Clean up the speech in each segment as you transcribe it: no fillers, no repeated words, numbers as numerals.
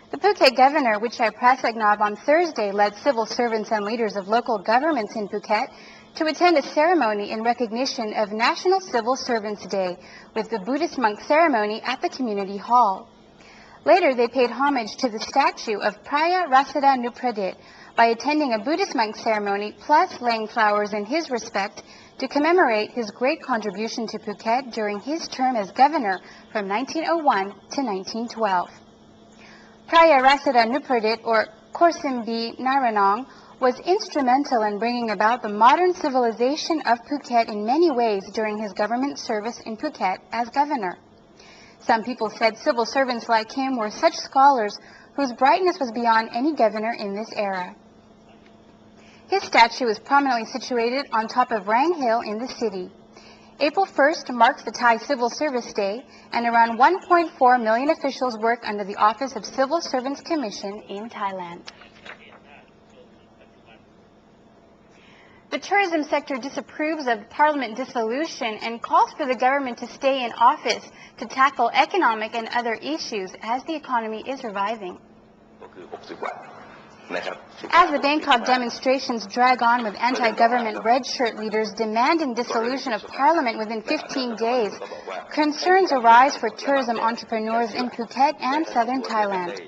The Phuket Governor, Wichit, on Thursday led civil servants and leaders of local governments in Phuket to attend a ceremony in recognition of National Civil Servants Day with the Buddhist monk ceremony at the community hall. Later, they paid homage to the statue of Phraya Rasada Nupradit by attending a Buddhist monk ceremony plus laying flowers in his respect to commemorate his great contribution to Phuket during his term as governor from 1901 to 1912. Phraya Rasada Nupradit, or Korsimbi Naranong, was instrumental in bringing about the modern civilization of Phuket in many ways during his government service in Phuket as governor. Some people said civil servants like him were such scholars whose brightness was beyond any governor in this era. His statue is prominently situated on top of Rang Hill in the city. April 1st marks the Thai Civil Service Day, and around 1.4 million officials work under the Office of Civil Servants Commission in Thailand. The tourism sector disapproves of parliament dissolution and calls for the government to stay in office to tackle economic and other issues as the economy is reviving. As the Bangkok demonstrations drag on with anti-government red shirt leaders demanding dissolution of parliament within 15 days, concerns arise for tourism entrepreneurs in Phuket and southern Thailand.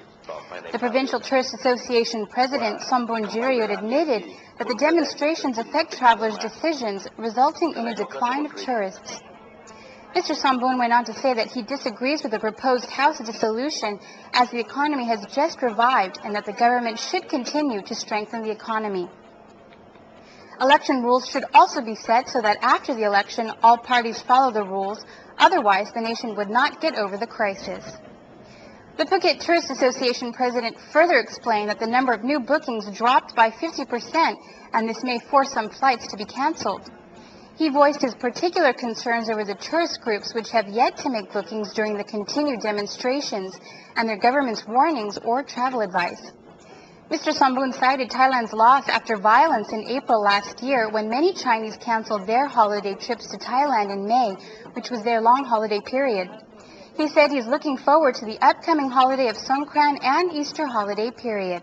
The Provincial Tourist Association President Sombun Jiriot admitted that the demonstrations affect travelers' decisions, resulting in a decline of tourists. Mr. Sombun went on to say that he disagrees with the proposed House dissolution as the economy has just revived and that the government should continue to strengthen the economy. Election rules should also be set so that after the election, all parties follow the rules, otherwise the nation would not get over the crisis. The Phuket Tourist Association president further explained that the number of new bookings dropped by 50% and this may force some flights to be cancelled. He voiced his particular concerns over the tourist groups which have yet to make bookings during the continued demonstrations and their government's warnings or travel advice. Mr. Sombun cited Thailand's loss after violence in April last year when many Chinese cancelled their holiday trips to Thailand in May, which was their long holiday period. He said he's looking forward to the upcoming holiday of Songkran and Easter holiday period.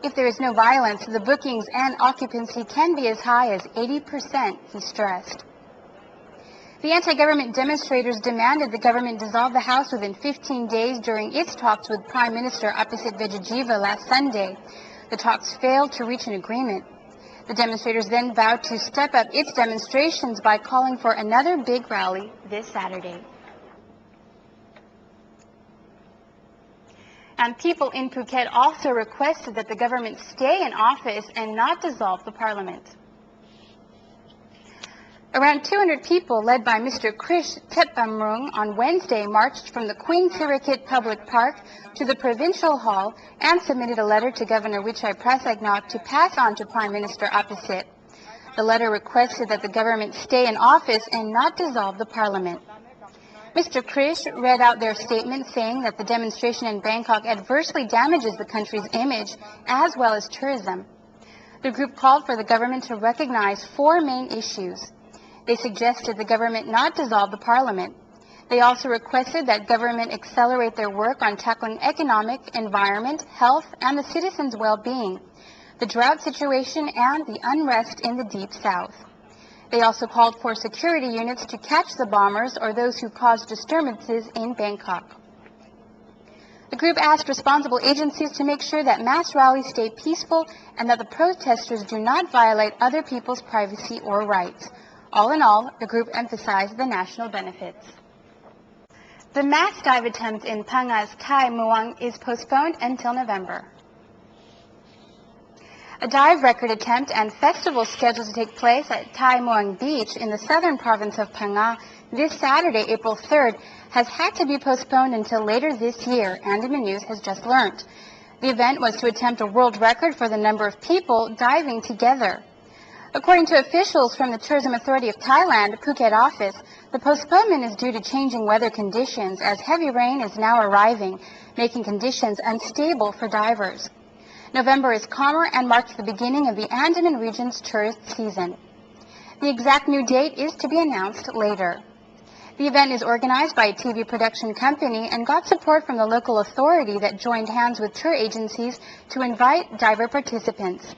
If there is no violence, the bookings and occupancy can be as high as 80%, he stressed. The anti-government demonstrators demanded the government dissolve the House within 15 days during its talks with Prime Minister Apisit Vejajiva last Sunday. The talks failed to reach an agreement. The demonstrators then vowed to step up its demonstrations by calling for another big rally this Saturday. And people in Phuket also requested that the government stay in office and not dissolve the parliament. Around 200 people, led by Mr. Krish Tepamrung, on Wednesday marched from the Queen Sirikit Public Park to the Provincial Hall and submitted a letter to Governor Wichit to pass on to Prime Minister Apisit. The letter requested that the government stay in office and not dissolve the parliament. Mr. Krish read out their statement saying that the demonstration in Bangkok adversely damages the country's image as well as tourism. The group called for the government to recognize four main issues. They suggested the government not dissolve the parliament. They also requested that government accelerate their work on tackling economic, environment, health, and the citizens' well-being, the drought situation, and the unrest in the Deep South. They also called for security units to catch the bombers or those who caused disturbances in Bangkok. The group asked responsible agencies to make sure that mass rallies stay peaceful and that the protesters do not violate other people's privacy or rights. All in all, the group emphasized the national benefits. The mass dive attempt in Phang-Nga's Kai Muang is postponed until November. A dive record attempt and festival scheduled to take place at Thai Muang Beach in the southern province of Phang-Nga this Saturday, April 3rd, has had to be postponed until later this year, Andaman News has just learned. The event was to attempt a world record for the number of people diving together. According to officials from the Tourism Authority of Thailand, Phuket office, the postponement is due to changing weather conditions as heavy rain is now arriving, making conditions unstable for divers. November is calmer and marks the beginning of the Andaman region's tourist season. The exact new date is to be announced later. The event is organized by a TV production company and got support from the local authority that joined hands with tour agencies to invite diver participants.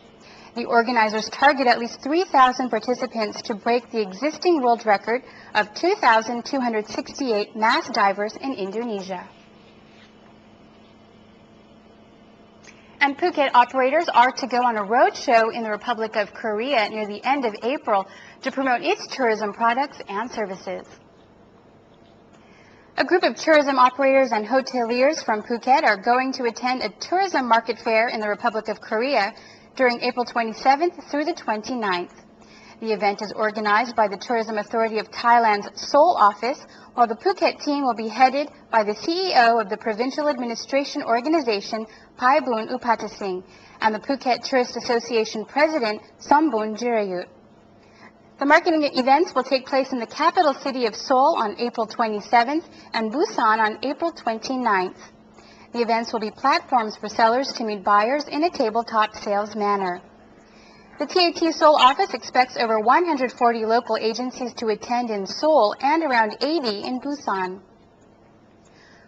The organizers target at least 3,000 participants to break the existing world record of 2,268 mass divers in Indonesia. And Phuket operators are to go on a road show in the Republic of Korea near the end of April to promote its tourism products and services. A group of tourism operators and hoteliers from Phuket are going to attend a tourism market fair in the Republic of Korea during April 27th through the 29th. The event is organized by the Tourism Authority of Thailand's Seoul office, while the Phuket team will be headed by the CEO of the Provincial Administration Organization, Paibun Upatasing, and the Phuket Tourist Association President, Sombun Jirayut. The marketing events will take place in the capital city of Seoul on April 27th and Busan on April 29th. The events will be platforms for sellers to meet buyers in a tabletop sales manner. The TAT Seoul office expects over 140 local agencies to attend in Seoul and around 80 in Busan.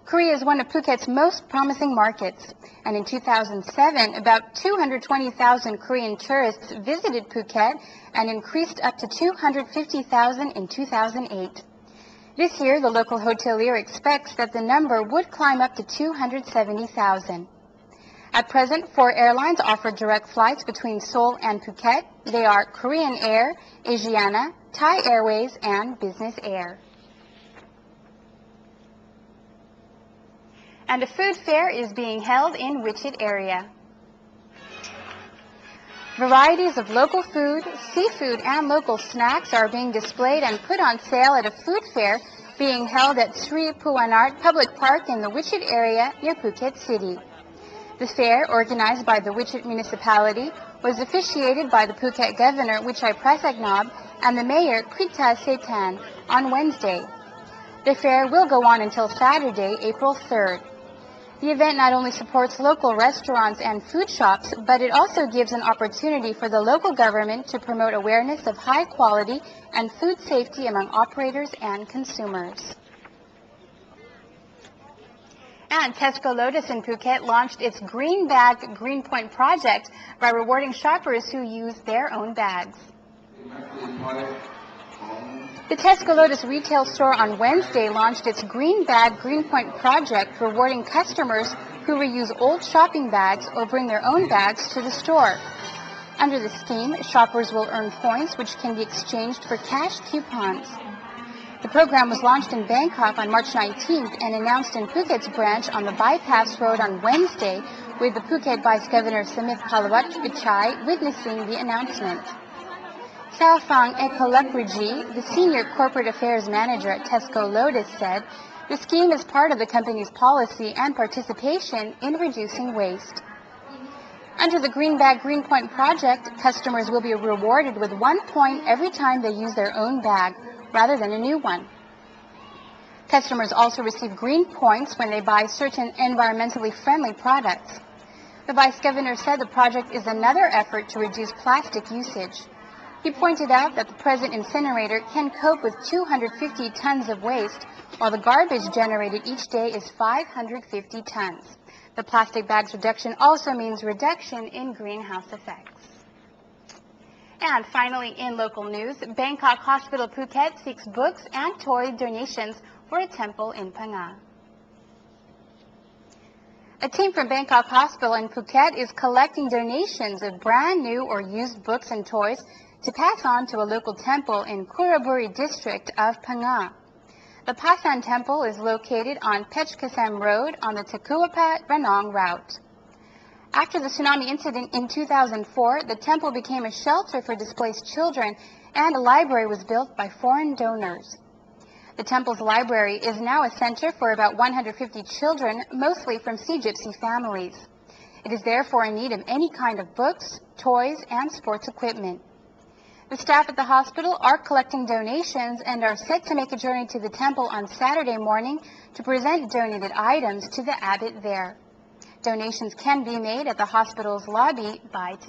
Korea is one of Phuket's most promising markets, and in 2007, about 220,000 Korean tourists visited Phuket and increased up to 250,000 in 2008. This year, the local hotelier expects that the number would climb up to 270,000. At present, 4 airlines offer direct flights between Seoul and Phuket. They are Korean Air, Asiana, Thai Airways, and Business Air. And a food fair is being held in Wichit area. Varieties of local food, seafood, and local snacks are being displayed and put on sale at a food fair being held at Sri Puwanart Public Park in the Wichit area near Phuket City. The fair, organized by the Wichit municipality, was officiated by the Phuket Governor Wichai Prasaknob and the Mayor Krita Setan on Wednesday. The fair will go on until Saturday, April 3rd. The event not only supports local restaurants and food shops, but it also gives an opportunity for the local government to promote awareness of high quality and food safety among operators and consumers. And Tesco Lotus in Phuket launched its Green Bag Green Point project by rewarding shoppers who use their own bags. The Tesco Lotus retail store on Wednesday launched its Green Bag Green Point project, rewarding customers who reuse old shopping bags or bring their own bags to the store. Under the scheme, shoppers will earn points which can be exchanged for cash coupons. The program was launched in Bangkok on March 19th and announced in Phuket's branch on the Bypass Road on Wednesday, with the Phuket Vice Governor Samith Palawat Vichai witnessing the announcement. Phang-Nga the Senior Corporate Affairs Manager at Tesco Lotus, said the scheme is part of the company's policy and participation in reducing waste. Under the Green Bag Green Point project, customers will be rewarded with 1 point every time they use their own bag, rather than a new one. Customers also receive green points when they buy certain environmentally friendly products. The Vice Governor said the project is another effort to reduce plastic usage. He pointed out that the present incinerator can cope with 250 tons of waste, while the garbage generated each day is 550 tons. The plastic bags reduction also means reduction in greenhouse effects. And finally, in local news, Bangkok Hospital Phuket seeks books and toy donations for a temple in Phang-Nga. A team from Bangkok Hospital in Phuket is collecting donations of brand new or used books and toys to pass on to a local temple in Kuraburi district of Phang-Nga. The Pasan Temple is located on Pechkasem Road on the Tekuapa-Ranong route. After the tsunami incident in 2004, the temple became a shelter for displaced children, and a library was built by foreign donors. The temple's library is now a center for about 150 children, mostly from Sea Gypsy families. It is therefore in need of any kind of books, toys, and sports equipment. The staff at the hospital are collecting donations and are set to make a journey to the temple on Saturday morning to present donated items to the abbot there. Donations can be made at the hospital's lobby by today.